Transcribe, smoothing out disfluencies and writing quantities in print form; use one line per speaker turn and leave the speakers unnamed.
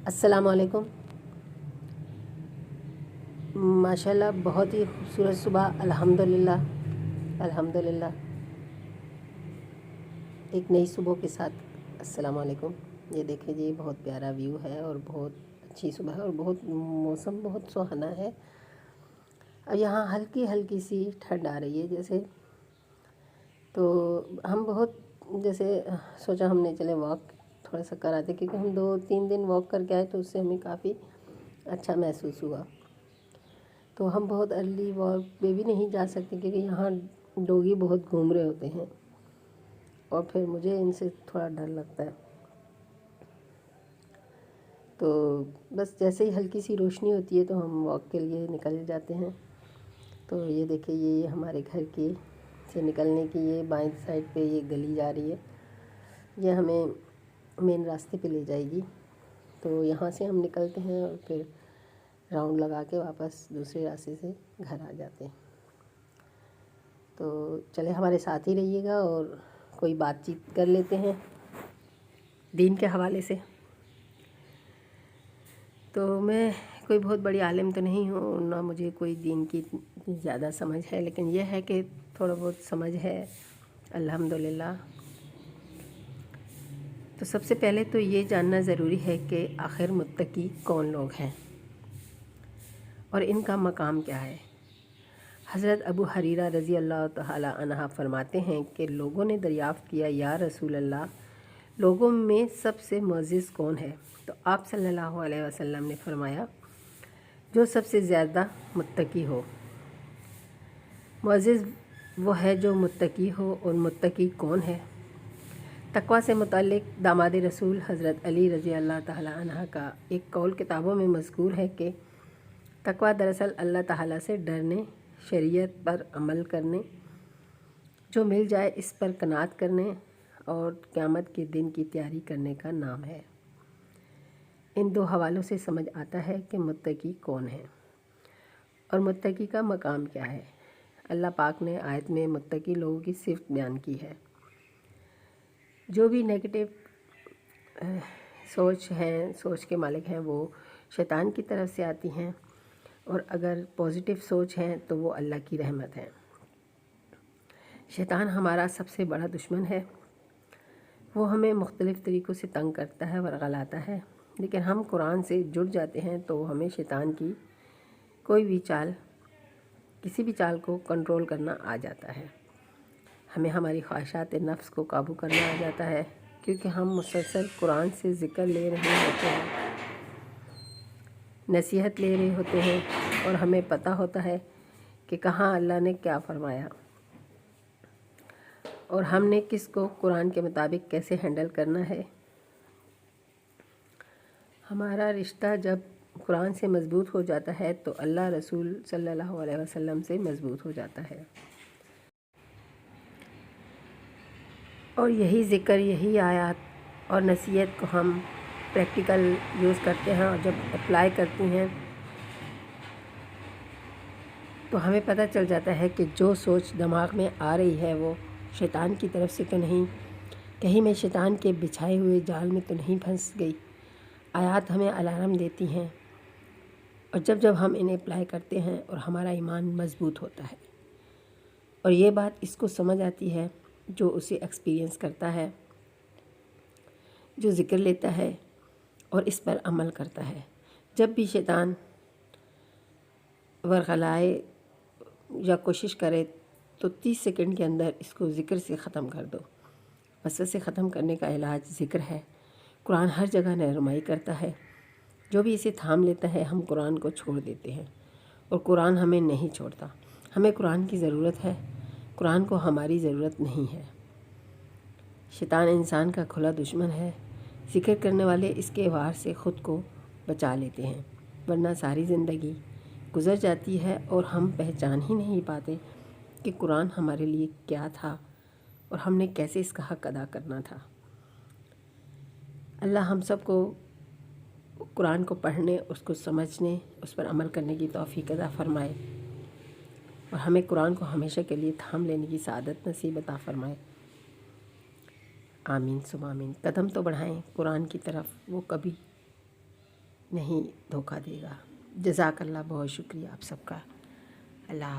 السلام علیکم۔ ماشاءاللہ بہت ہی خوبصورت صبح، الحمدللہ الحمدللہ ایک نئی صبح کے ساتھ السلام علیکم۔ یہ دیکھیں جی، بہت پیارا ویو ہے اور بہت اچھی صبح ہے اور بہت موسم بہت سہانا ہے۔ اور یہاں ہلکی ہلکی سی ٹھنڈ آ رہی ہے جیسے، تو ہم جیسے سوچا ہم نے چلے واک تھوڑا سا کراتے، کیونکہ ہم 2-3 دن واک کر کے آئے تو اس سے ہمیں کافی اچھا محسوس ہوا۔ تو ہم بہت ارلی واک پہ بھی نہیں جا سکتے کیونکہ یہاں ڈوگی بہت گھوم رہے ہوتے ہیں اور پھر مجھے ان سے تھوڑا ڈر لگتا ہے۔ تو بس جیسے ہی ہلکی سی روشنی ہوتی ہے تو ہم واک کے لیے نکل جاتے ہیں۔ تو یہ دیکھیں، یہ ہمارے گھر کی سے نکلنے کی یہ بائیں سائڈ پہ یہ گلی جا رہی ہے، یہ ہمیں مین راستے پہ لے جائے گی۔ تو یہاں سے ہم نکلتے ہیں اور پھر راؤنڈ لگا کے واپس دوسرے راستے سے گھر آ جاتے ہیں۔ تو چلے ہمارے ساتھ ہی رہیے گا اور کوئی بات چیت کر لیتے ہیں دین کے حوالے سے۔ تو میں کوئی بہت بڑی عالم تو نہیں ہوں، نہ مجھے کوئی دین کی زیادہ سمجھ ہے، لیکن یہ ہے کہ تھوڑا بہت سمجھ ہے الحمدللہ۔ تو سب سے پہلے تو یہ جاننا ضروری ہے کہ آخر متقی کون لوگ ہیں اور ان کا مقام کیا ہے۔ حضرت ابو حریرہ رضی اللہ تعالی عنہ فرماتے ہیں کہ لوگوں نے دریافت کیا، یا رسول اللہ، لوگوں میں سب سے معزز کون ہے؟ تو آپ صلی اللہ علیہ وسلم نے فرمایا، جو سب سے زیادہ متقی ہو۔ معزز وہ ہے جو متقی ہو، اور متقی کون ہے؟ تقویٰ سے متعلق داماد رسول حضرت علی رضی اللہ تعالی عنہ کا ایک قول کتابوں میں مذکور ہے کہ تقویٰ دراصل اللہ تعالیٰ سے ڈرنے، شریعت پر عمل کرنے، جو مل جائے اس پر قناعت کرنے اور قیامت کے دن کی تیاری کرنے کا نام ہے۔ ان دو حوالوں سے سمجھ آتا ہے کہ متقی کون ہے اور متقی کا مقام کیا ہے۔ اللہ پاک نے آیت میں متقی لوگوں کی صفت بیان کی ہے۔ جو بھی نیگیٹو سوچ کے مالک ہیں وہ شیطان کی طرف سے آتی ہیں، اور اگر پازیٹیو سوچ ہے تو وہ اللہ کی رحمت ہے۔ شیطان ہمارا سب سے بڑا دشمن ہے، وہ ہمیں مختلف طریقوں سے تنگ کرتا ہے، ورغلاتا ہے، لیکن ہم قرآن سے جڑ جاتے ہیں تو ہمیں شیطان کی کسی بھی چال کو کنٹرول کرنا آ جاتا ہے۔ ہمیں ہماری خواہشات نفس کو قابو کرنا آ جاتا ہے، کیونکہ ہم مسلسل قرآن سے ذکر لے رہے ہوتے ہیں، نصیحت لے رہے ہوتے ہیں، اور ہمیں پتہ ہوتا ہے کہ کہاں اللہ نے کیا فرمایا اور ہم نے کس کو قرآن کے مطابق کیسے ہینڈل کرنا ہے۔ ہمارا رشتہ جب قرآن سے مضبوط ہو جاتا ہے تو اللہ رسول صلی اللہ علیہ وسلم سے مضبوط ہو جاتا ہے، اور یہی ذکر، یہی آیات اور نصیحت کو ہم پریکٹیکل یوز کرتے ہیں، اور جب اپلائی کرتے ہیں تو ہمیں پتہ چل جاتا ہے کہ جو سوچ دماغ میں آ رہی ہے وہ شیطان کی طرف سے تو نہیں، کہیں میں شیطان کے بچھائے ہوئے جال میں تو نہیں پھنس گئی۔ آیات ہمیں الارم دیتی ہیں، اور جب ہم انہیں اپلائی کرتے ہیں اور ہمارا ایمان مضبوط ہوتا ہے، اور یہ بات اس کو سمجھ آتی ہے جو اسے ایکسپیرینس کرتا ہے، جو ذکر لیتا ہے اور اس پر عمل کرتا ہے۔ جب بھی شیطان ورغلائے یا کوشش کرے تو 30 سیکنڈ کے اندر اس کو ذکر سے ختم کر دو۔ وسوسے ختم کرنے کا علاج ذکر ہے۔ قرآن ہر جگہ رہنمائی کرتا ہے، جو بھی اسے تھام لیتا ہے ہم قرآن کو چھوڑ دیتے ہیں، اور قرآن ہمیں نہیں چھوڑتا۔ ہمیں قرآن کی ضرورت ہے، قرآن کو ہماری ضرورت نہیں ہے۔ شیطان انسان کا کھلا دشمن ہے، ذکر کرنے والے اس کے وار سے خود کو بچا لیتے ہیں، ورنہ ساری زندگی گزر جاتی ہے اور ہم پہچان ہی نہیں پاتے کہ قرآن ہمارے لیے کیا تھا اور ہم نے کیسے اس کا حق ادا کرنا تھا۔ اللہ ہم سب کو قرآن کو پڑھنے، اس کو سمجھنے، اس پر عمل کرنے کی توفیق عطا فرمائے، اور ہمیں قرآن کو ہمیشہ کے لیے تھام لینے کی سعادت نصیب عطا فرمائے۔ آمین ثم آمین۔ قدم تو بڑھائیں قرآن کی طرف، وہ کبھی نہیں دھوکہ دے گا۔ جزاک اللہ، بہت شکریہ آپ سب کا۔ اللہ حافظ۔